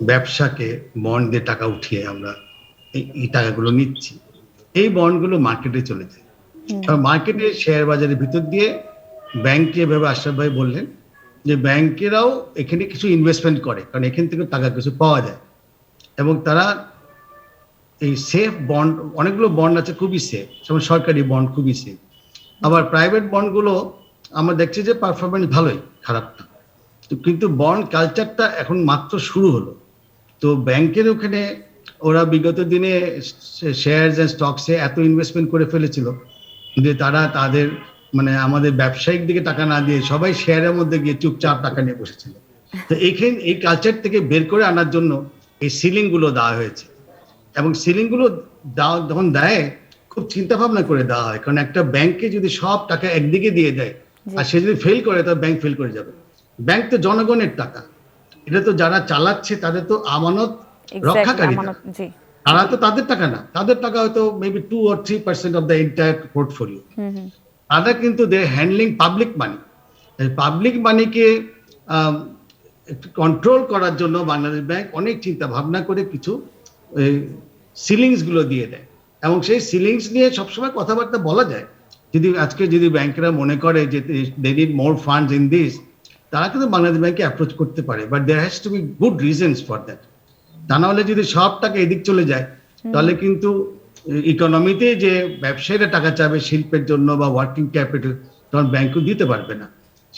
ব্যবসাকে বন্ড দিয়ে টাকা উঠিয়ে আমরা এই টাকাগুলো নিচ্ছি, এই বন্ডগুলো মার্কেটে চলে যায়। মার্কেটে শেয়ার বাজারের ভিতর দিয়ে ব্যাংকে, এভাবে আশরাফ ভাই বললেন যে ব্যাংকেরাও এখানে কিছু ইনভেস্টমেন্ট করে, কারণ এখান থেকে টাকা কিছু পাওয়া যায়, এবং তারা এই সেফ বন্ড, অনেকগুলো বন্ড আছে খুবই সেফ, যেমন সরকারি বন্ড খুবই সেফ। আবার প্রাইভেট বন্ডগুলো আমরা দেখছি যে পারফরমেন্স ভালোই, খারাপ না। কিন্তু বন্ড কালচারটা এখন মাত্র শুরু হলো। তো ব্যাংকের ওখানে ওরা বিগত দিনে শেয়ারস এন্ড স্টকসে এত ইনভেস্টমেন্ট করে ফেলেছিল যে তারা তাদের মানে আমাদের ব্যবসায়িক দিকে টাকা না দিয়ে সবাই শেয়ারের মধ্যে গিয়ে চুপচাপ টাকা নিয়ে বসেছিল। তো এইখানে এই কালচার থেকে বের করে আনার জন্য এই সিলিং গুলো দেওয়া হয়েছে, এবং সিলিং গুলো যখন দেয় খুব চিন্তা ভাবনা করে দেওয়া হয়, কারণ একটা ব্যাংকে যদি সব টাকা একদিকে দিয়ে দেয় আর সে যদি ফেল করে, তবে ব্যাংক ফেল করে যাবে। ব্যাংক তো জনগণের টাকা, এটা তো যারা চালাচ্ছে তাদের তো আমানত রক্ষাকারী, তারা তো তাদের টাকা না, তাদের টাকা হয়তো maybe 2 or 3% of the entire portfolio. তারা কিন্তু দে হ্যান্ডলিং পাবলিক মানি। পাবলিক মানিকে একটু কন্ট্রোল করার জন্য বাংলাদেশ ব্যাংক অনেক চিন্তা ভাবনা করে কিছু সিলিংস গুলো দিয়ে দেয়, এবং সেই সিলিংস নিয়ে সবসময় কথাবার্তা বলা যায়। আজকে যদি ব্যাংকেরা মনে করে যে they need more funds in this, তারা কিন্তু বাংলাদেশ ব্যাংকে অ্যাপ্রোচ করতে পারে, but there has to be good reasons for that. তা না হলে যদি সব টাকা এদিক চলে যায়, তাহলে কিন্তু ইকোনমিতে যে ব্যবসায়ীরা টাকা চাবে শিল্পের জন্য বা ওয়ার্কিং ক্যাপিটাল, তখন ব্যাংকও দিতে পারবে না।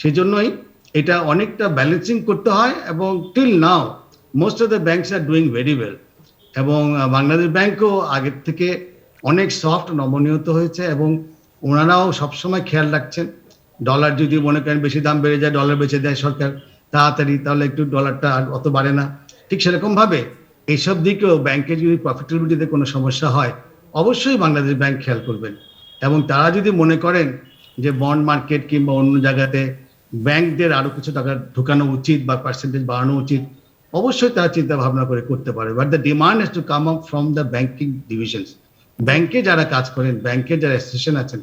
সেই জন্যই এটা অনেকটা ব্যালেন্সিং করতে হয়, এবং till now most of the banks R doing very well, এবং বাংলাদেশ ব্যাংকও আগের থেকে অনেক সফট নমনীয়ত হয়েছে, এবং ওনারাও সবসময় খেয়াল রাখছেন ডলার যদি মনে করেন বেশি দাম বেড়ে যায়, ডলার বেচে দেয় সরকার তাড়াতাড়ি, তাহলে একটু ডলারটা আর অত বাড়ে না। ঠিক সেরকম ভাবে এইসব দিকেও ব্যাংকের যদি প্রফিটেবিলিটিতে কোনো সমস্যা হয়, অবশ্যই বাংলাদেশ ব্যাংক খেয়াল করবেন, এবং তারা যদি মনে করেন যে বন্ড মার্কেট কিংবা অন্য জায়গাতে ব্যাংকদের আরো কিছু টাকা ঢুকানো উচিত বা পার্সেন্টেজ বাড়ানো উচিত, অবশ্যই তারা চিন্তা ভাবনা করে করতে পারে। But the demand has to come up from the banking divisions. ব্যাংকে যারা কাজ করেন, ব্যাংকের যারা অ্যাসোসিয়েশন আছেন,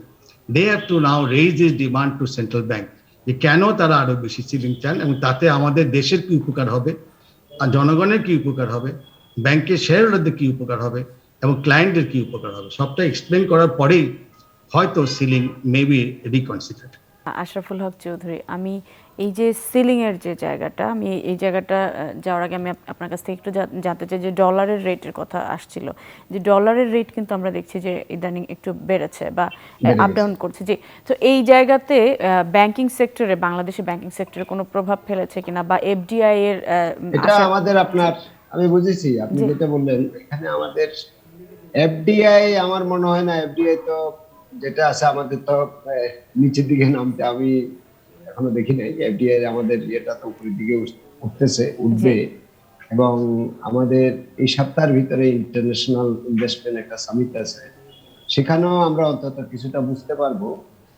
they have to now raise this demand to central bank, যে কেন তারা আরো বেশি সিলিং চান, এবং তাতে আমাদের দেশের কি উপকার হবে, আর জনগণের কি উপকার হবে, ব্যাংকের শেয়ার হোল্ডারদের কি উপকার হবে, এবং ক্লায়েন্টের কি উপকার হবে, সবটা এক্সপ্লেন করার পরেই হয়তো ceiling may be রিকনসিডার্ড। Ashraful Haque Chowdhury, আমি এই যে সিলিং এর যে জায়গাটা, আমি এই জায়গাটা যাওয়ার আগে আমি আপনার কাছ থেকে একটু জানতে চাই যে ডলারের রেটের কথা আসছিল, যে ডলারের রেট কিন্তু আমরা দেখছি যে ইদানিং একটু বেড়েছে বা আপ ডাউন করছে, যে তো এই জায়গাতে ব্যাংকিং সেক্টরে, বাংলাদেশের ব্যাংকিং সেক্টরে কোনো প্রভাব ফেলেছে কিনা, বা এফডিআই এর এটা আমাদের আপনার, আমি বুঝেছি আপনি যেটা বললেন, এখানে আমাদের এফডিআই আমার মনে হয় না, এফডিআই তো যেটা আছে আমাদের তো নিচের দিকে নামতে, আমি এখনো দেখি নাই এফডিআই আমাদের এটা তো উপরের দিকে উঠতেছে, উঠবে। এবং আমাদের এই সপ্তাহের ভিতরে ইন্টারন্যাশনাল ইনভেস্টমেন্ট একটা সামিট আছে, সেখানেও আমরা অন্তত কিছুটা বুঝতে পারবো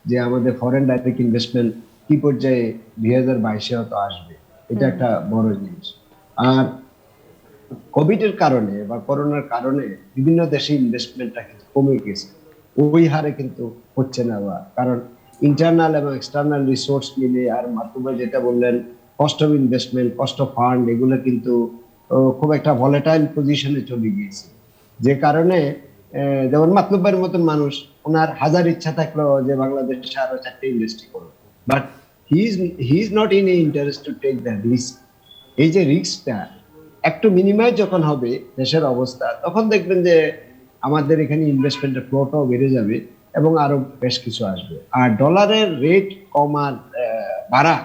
যে আমাদের ফরেন ডাইরেক্ট ইনভেস্টমেন্ট কি পর্যায়ে 2022-এ হয়তো আসবে। এটা একটা বড় জিনিস। আর কোভিড এর কারণে বা করোনার কারণে বিভিন্ন দেশে ইনভেস্টমেন্টটা কিন্তু কমে গেছে, ওই হারে কিন্তু হচ্ছে না, কারণ ইন্টারনাল এবং এক্সটার্নাল রিসোর্স মিলে, আর মাতুবা যেটা বললেন cost of investment, cost of fund, এগুলো কিন্তু খুব একটা ভলেটাইল পজিশনে চলে গিয়েছে। যে কারণে যেমন মাতলুবের মতন মানুষ, ওনার হাজার ইচ্ছা থাকলেও যে বাংলাদেশে আরো 4টে ইন্ডাস্ট্রি করবে, but he is not in interest to take the risk. এই যে রিস্কটা একটু মিনিমাইজ যখন হবে দেশের অবস্থা, তখন দেখবেন যে আমাদের এখানে ইনভেস্টমেন্টের ফ্লোটাও বেড়ে যাবে এবং আরো বেশ কিছু আসবে। আর ডলারের রেট কমার বাড়া,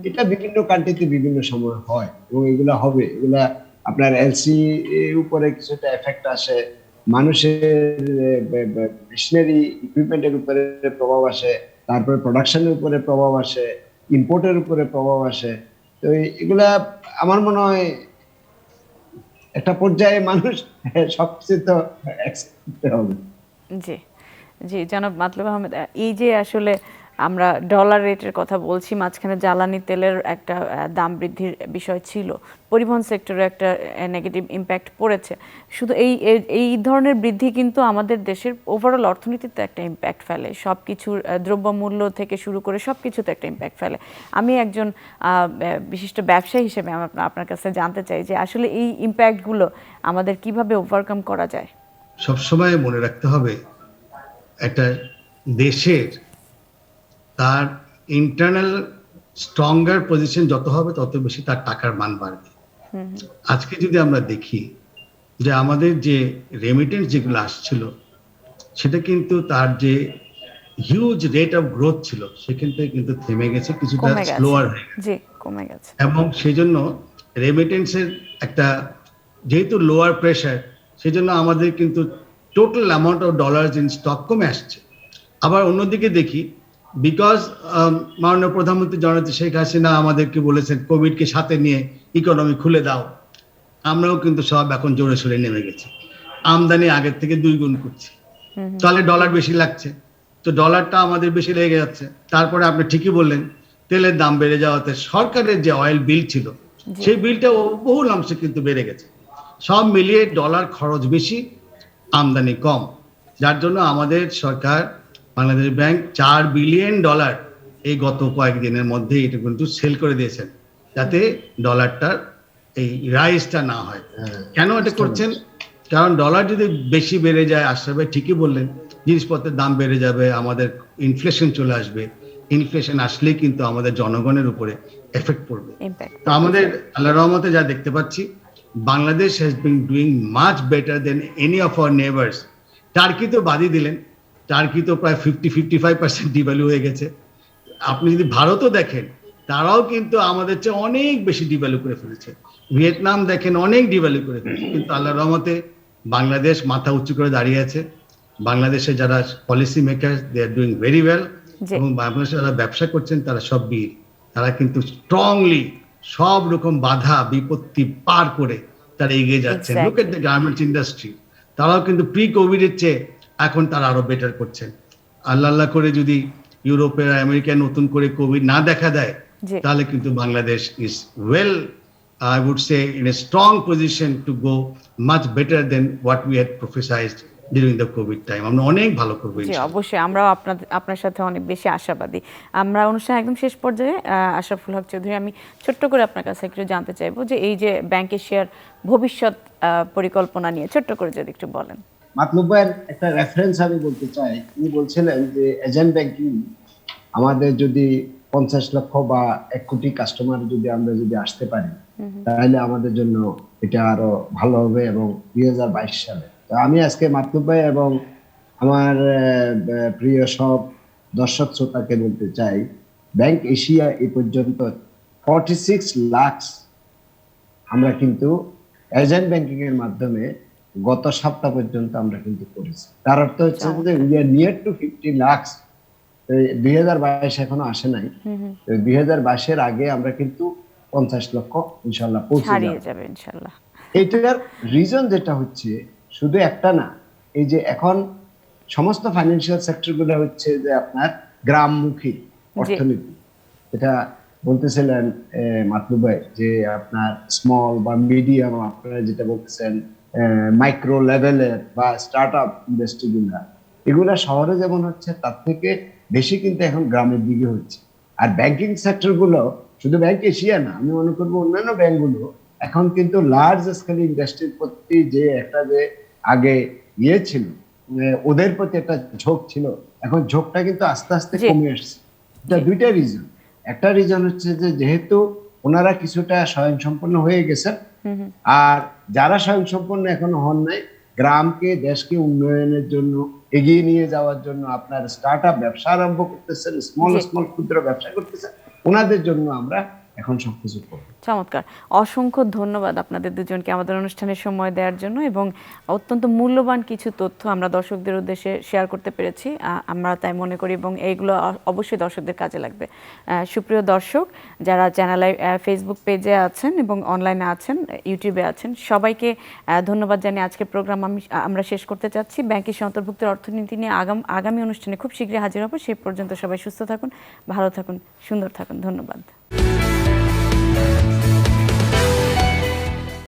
এটা বিভিন্ন কান্ট্রিতে বিভিন্ন সময় হয়, এবং এগুলা হবে, এগুলা আপনার এলসি উপরে কিছুটা এফেক্ট আসে, মানুষের মেশিনারি ইকুইপমেন্টের উপরে প্রভাব আসে, তারপরে প্রোডাকশনের উপরে প্রভাব আসে, ইম্পোর্টের উপরে প্রভাব আসে। তো এগুলা আমার মনে হয় একটা পর্যায়ে মানুষ সবকিছু তো অ্যাকসেপ্ট করতে হবে। জি জি, জনাব মাতলুব আহমেদ, এই যে আসলে আমরা ডলার রেটের কথা বলছি, মাঝখানে জ্বালানি তেলের একটা দাম বৃদ্ধির বিষয় ছিল, পরিবহন সেক্টরে একটা নেগেটিভ ইম্প্যাক্ট পড়েছে। শুধু এই ধরনের বৃদ্ধি কিন্তু আমাদের দেশের ওভারঅল অর্থনীতিতে একটা ইম্প্যাক্ট ফেলে, সব কিছুর দ্রব্যমূল্য থেকে শুরু করে সব কিছুতে একটা ইম্প্যাক্ট ফেলে। আমি একজন বিশিষ্ট ব্যবসায়ী হিসেবে আপনার কাছে জানতে চাই যে আসলে এই ইম্প্যাক্টগুলো আমাদের কিভাবে ওভারকাম করা যায়। সবসময় মনে রাখতে হবে একটা দেশের তার ইন্টারনাল স্ট্রঙ্গার পজিশন যত হবে তত বেশি তার টাকার মান বাড়বে। আজকে যদি আমরা দেখি যে আমাদের যে রেমিটেন্স যেগুলো আসছিল সেটা কিন্তু তার যে হিউজ রেট অফ গ্রোথ ছিল সেখান থেকে কিন্তু থেমে গেছে, কিছুটা কমে গেছে, স্লোয়ার হয়ে গেছে। জি কমে গেছে। এবং সেই জন্য রেমিটেন্সের একটা যেহেতু লোয়ার প্রেশার, সেজন্য আমাদের কিন্তু total amount of dollars in stock কমে আসছে। আবার অন্যদিকে দেখি বিকজ মাননীয় প্রধানমন্ত্রী জননেত্রী শেখ হাসিনা আমাদেরকে বলেছেন কোভিডকে সাথে নিয়ে ইকোনমি খুলে দাও, আমরাও কিন্তু সব এখন জোরে সোরে নেমে গেছি, আমদানি আগের থেকে 2 গুণ করছি, তাহলে ডলার বেশি লাগছে, তো ডলারটা আমাদের বেশি লেগে যাচ্ছে। তারপরে আপনি ঠিকই বললেন তেলের দাম বেড়ে যাওয়াতে সরকারের যে অয়েল বিল ছিল সেই বিলটা বহুল অংশে কিন্তু বেড়ে গেছে। সব মিলিয়ে ডলার খরচ বেশি, আমদানি কম, যার জন্য আমাদের সরকার বাংলাদেশ ব্যাংক $4 বিলিয়ন এই গত কয়েকদিনের মধ্যে এটা কিন্তু সেল করে দিয়েছেন যাতে ডলারটার এই রাইজটা না হয়। কেন এটা করছেন? কারণ ডলার যদি বেশি বেড়ে যায়, আশরাফ ভাই ঠিকই বললেন, জিনিসপত্রের দাম বেড়ে যাবে, আমাদের ইনফ্লেশন চলে আসবে, ইনফ্লেশন আসলেই কিন্তু আমাদের জনগণের উপরে এফেক্ট পড়বে। তো আমাদের আল্লাহর রহমতে যা দেখতে পাচ্ছি, Bangladesh has been doing much better than any of our neighbours. Turkey তো বাদই দিলেন, টার্কি তো প্রায় 50-55% ডিভ্যালু হয়ে গেছে। আপনি যদি ভারতও দেখেন তারাও কিন্তু আমাদের চেয়ে অনেক বেশি ডিভ্যালু করে ফেলেছে। ভিয়েতনাম দেখেন অনেক ডিভ্যালু করে ফেলেছে, কিন্তু আল্লাহর রহমতে বাংলাদেশ মাথা উঁচু করে দাঁড়িয়ে আছে। বাংলাদেশে যারা policy maker they are doing very well, এবং বাংলাদেশে যারা ব্যবসা করছেন তারা সব বীর, তারা কিন্তু স্ট্রংলি সব রকম বাধা বিপত্তি পার করে তারা এগিয়ে যাচ্ছেন। Look at the garments industry, তারাও কিন্তু প্রি কোভিডের চেয়ে এখন তারা আরো বেটার করছেন। আল্লাহ আল্লাহ করে যদি ইউরোপের আমেরিকায় নতুন করে কোভিড না দেখা দেয় তাহলে কিন্তু Bangladesh is well, I would say, in a strong position to go much better than what we had prophesized during the COVID time. আমরা অনেক ভালো করব ইনশাআল্লাহ। অবশ্যই আমরাও আপনার সাথে অনেক বেশি আশাবাদী। আমরা অনুষ্ঠান একদম শেষ পর্যায়ে, আশরাফুল হক চৌধুরী, আমি ছোট্ট করে আপনার কাছে একটু জানতে চাইবো যে এই যে ব্যাংক এশিয়ার ভবিষ্যৎ পরিকল্পনা নিয়ে ছোট্ট করে যদি একটু বলেন। মাতলুব ভাইয়ের একটা রেফারেন্স আমি বলতে চাই। তিনি বলছিলেন যে এজেন্ট ব্যাংকিং আমাদের যদি 50 লক্ষ বা 1 কোটি কাস্টমার আমরা যদি আসতে পারি তাহলে আমাদের জন্য এটা আরো ভালো হবে, এবং 2022 সালে। তো আমি আজকে মাতলুব ভাই এবং আমার প্রিয় সব দর্শক শ্রোতাকে বলতে চাই, ব্যাংক এশিয়া এই পর্যন্ত 46 লাখ আমরা কিন্তু এজেন্ট ব্যাংকিং এর মাধ্যমে গত সপ্তাহ পর্যন্ত আমরা কিন্তু করেছি। তার অর্থ হচ্ছে যে we are near to 50 lakh. 2022 এখনো আসে নাই, 2022 এর আগে আমরা কিন্তু 50 লক্ষ ইনশাআল্লাহ পৌঁছে যাব ইনশাআল্লাহ। এইটার রিজন যেটা হচ্ছে শুধু একটা না, এই যে এখন সমস্ত ফাইন্যান্সিয়াল সেক্টরগুলো হচ্ছে যে আপনার গ্রামমুখী অর্থনীতি। এটা বলতেছিলেন মাতলুব ভাই যে আপনার স্মল বা মিডিয়াম, আপনারা যেটা বলতেছেন মাইক্রো লেভেলের বা স্টার্টআপ ইন্ডাস্ট্রিগুলা, এগুলা শহরে যেমন হচ্ছে তার থেকে বেশি কিন্তু এখন গ্রামের দিকে হচ্ছে। আর ব্যাংকিং সেক্টরগুলো শুধু ব্যাংক এশিয়া না, আমি মনে করবো অন্যান্য ব্যাংকগুলো এখন কিন্তু লার্জ স্কেল ইন্ডাস্ট্রির প্রতি যে একটা যে আগে ছিল, ওদের প্রতি একটা ঝোঁক ছিল, এখন ঝোঁকটা কিন্তু আস্তে আস্তে কমে আসছে। এটা দুইটা রিজন। একটা রিজন হচ্ছে যে যেহেতু ওনারা কিছুটা স্বয়ংসম্পূর্ণ হয়ে গেছেন, আর যারা স্বয়ংসম্পূর্ণ এখনো হন নাই, গ্রামকে দেশকে উন্নয়নের জন্য এগিয়ে নিয়ে যাওয়ার জন্য আপনার স্টার্টআপ ব্যবসা আরম্ভ করতেছেন, স্মল ক্ষুদ্র ব্যবসা করতেছেন, ওনাদের জন্য আমরা এখন সবকিছু করব। চমৎকার, অসংখ্য ধন্যবাদ আপনাদের দুজনকে আমাদের অনুষ্ঠানের সময় দেওয়ার জন্য, এবং অত্যন্ত মূল্যবান কিছু তথ্য আমরা দর্শকদের উদ্দেশ্যে শেয়ার করতে পেরেছি, আমরা তাই মনে করি, এবং এইগুলো অবশ্যই দর্শকদের কাজে লাগবে। সুপ্রিয় দর্শক, যারা চ্যানেলে ফেসবুক পেজে আছেন এবং অনলাইনে আছেন, ইউটিউবে আছেন, সবাইকে ধন্যবাদ জানিয়ে আজকের প্রোগ্রাম আমরা শেষ করতে চাচ্ছি। ব্যাংক এশিয়া অন্তর্ভুক্তের অর্থনীতি নিয়ে আগামী অনুষ্ঠানে খুব শীঘ্রই হাজির হব। সেই পর্যন্ত সবাই সুস্থ থাকুন, ভালো থাকুন, সুন্দর থাকুন। ধন্যবাদ।